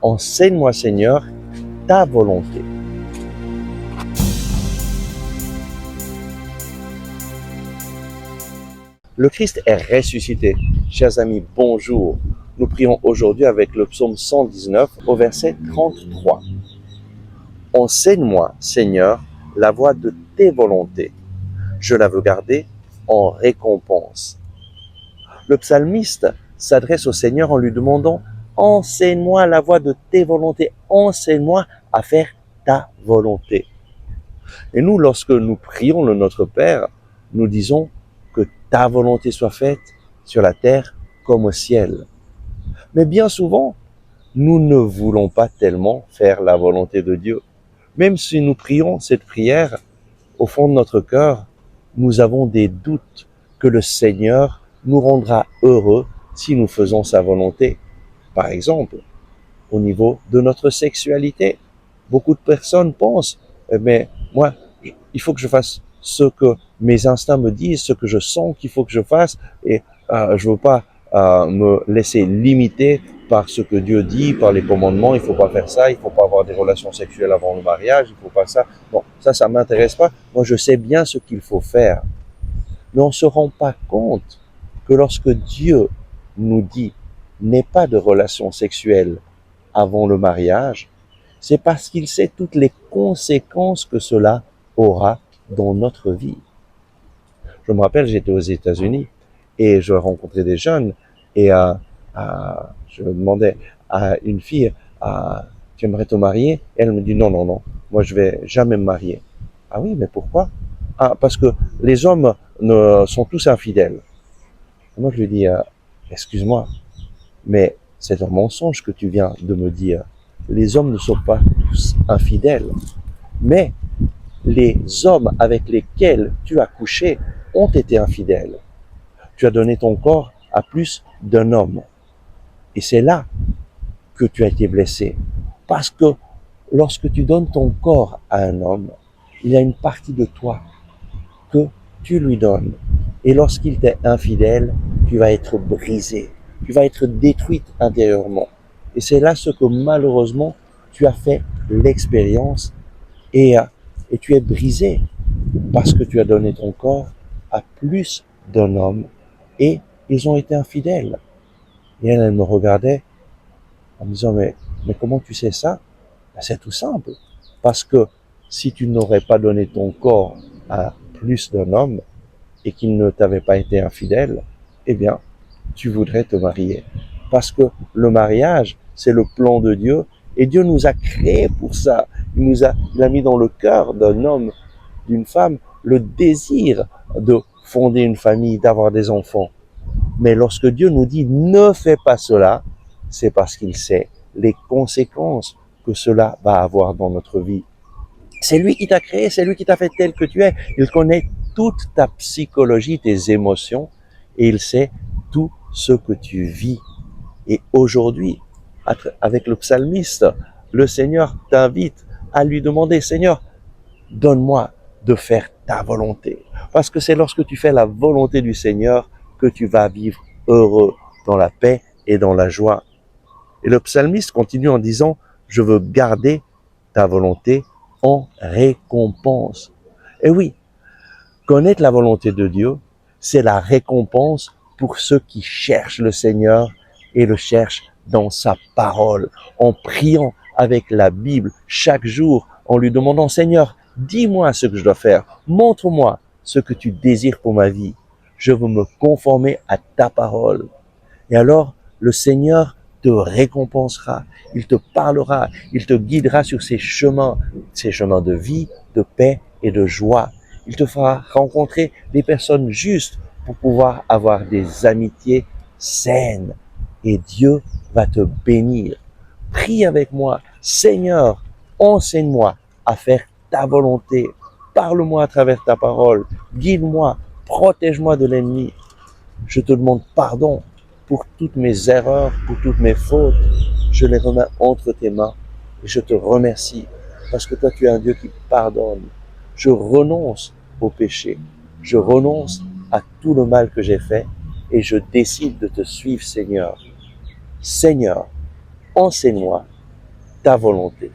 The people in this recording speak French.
Enseigne-moi, Seigneur, ta volonté. Le Christ est ressuscité. Chers amis, bonjour. Nous prions aujourd'hui avec le psaume 119 au verset 33. Enseigne-moi, Seigneur, la voie de tes volontés. Je la veux garder en récompense. Le psalmiste s'adresse au Seigneur en lui demandant « Enseigne-moi la voie de tes volontés, enseigne-moi à faire ta volonté. » Et nous, lorsque nous prions le Notre Père, nous disons que ta volonté soit faite sur la terre comme au ciel. Mais bien souvent, nous ne voulons pas tellement faire la volonté de Dieu. Même si nous prions cette prière, au fond de notre cœur, nous avons des doutes que le Seigneur nous rendra heureux si nous faisons sa volonté. Par exemple, au niveau de notre sexualité, beaucoup de personnes pensent mais moi, il faut que je fasse ce que mes instincts me disent, ce que je sens qu'il faut que je fasse, et je veux pas me laisser limiter par ce que Dieu dit, par les commandements. Il faut pas faire ça, il faut pas avoir des relations sexuelles avant le mariage, il faut pas ça. Bon, ça m'intéresse pas. Moi, je sais bien ce qu'il faut faire. Mais on se rend pas compte que lorsque Dieu nous dit n'aie pas de relations sexuelles avant le mariage, c'est parce qu'il sait toutes les conséquences que cela aura dans notre vie. Je me rappelle, j'étais aux États-Unis et je rencontrais des jeunes et je demandais à une fille, tu aimerais te marier? Et elle me dit non, moi je vais jamais me marier. Ah oui, mais pourquoi? Ah, parce que les hommes sont tous infidèles. Et moi je lui dis, excuse-moi, mais c'est un mensonge que tu viens de me dire. Les hommes ne sont pas tous infidèles, mais les hommes avec lesquels tu as couché ont été infidèles. Tu as donné ton corps à plus d'un homme. Et c'est là que tu as été blessé. Parce que lorsque tu donnes ton corps à un homme, il y a une partie de toi que tu lui donnes. Et lorsqu'il t'est infidèle, tu vas être brisé. Tu vas être détruite intérieurement. Et c'est là ce que malheureusement tu as fait l'expérience et tu es brisé parce que tu as donné ton corps à plus d'un homme et ils ont été infidèles. Et elle me regardait en me disant mais comment tu sais ça? Ben, c'est tout simple. Parce que si tu n'aurais pas donné ton corps à plus d'un homme et qu'il ne t'avait pas été infidèle, eh bien, tu voudrais te marier. Parce que le mariage, c'est le plan de Dieu et Dieu nous a créés pour ça. Il a mis dans le cœur d'un homme, d'une femme, le désir de fonder une famille, d'avoir des enfants. Mais lorsque Dieu nous dit ne fais pas cela, c'est parce qu'il sait les conséquences que cela va avoir dans notre vie. C'est lui qui t'a créé, c'est lui qui t'a fait tel que tu es. Il connaît toute ta psychologie, tes émotions, et il sait tout ce que tu vis. Et aujourd'hui, avec le psalmiste, le Seigneur t'invite à lui demander, Seigneur, donne-moi de faire ta volonté. Parce que c'est lorsque tu fais la volonté du Seigneur que tu vas vivre heureux dans la paix et dans la joie. Et le psalmiste continue en disant, je veux garder ta volonté en récompense. Et oui, connaître la volonté de Dieu, c'est la récompense pour ceux qui cherchent le Seigneur et le cherchent dans sa parole, en priant avec la Bible chaque jour, en lui demandant, Seigneur, dis-moi ce que je dois faire, montre-moi ce que tu désires pour ma vie. Je veux me conformer à ta parole. Et alors, le Seigneur te récompensera, il te parlera, il te guidera sur ces chemins de vie, de paix et de joie. Il te fera rencontrer des personnes justes pour pouvoir avoir des amitiés saines. Et Dieu va te bénir. Prie avec moi, Seigneur, enseigne-moi à faire ta volonté. Parle-moi à travers ta parole. Guide-moi, protège-moi de l'ennemi. Je te demande pardon pour toutes mes erreurs, pour toutes mes fautes. Je les remets entre tes mains et je te remercie parce que toi, tu es un Dieu qui pardonne. Je renonce au péché. Je renonce à tout le mal que j'ai fait et je décide de te suivre, Seigneur. Seigneur, enseigne-moi ta volonté.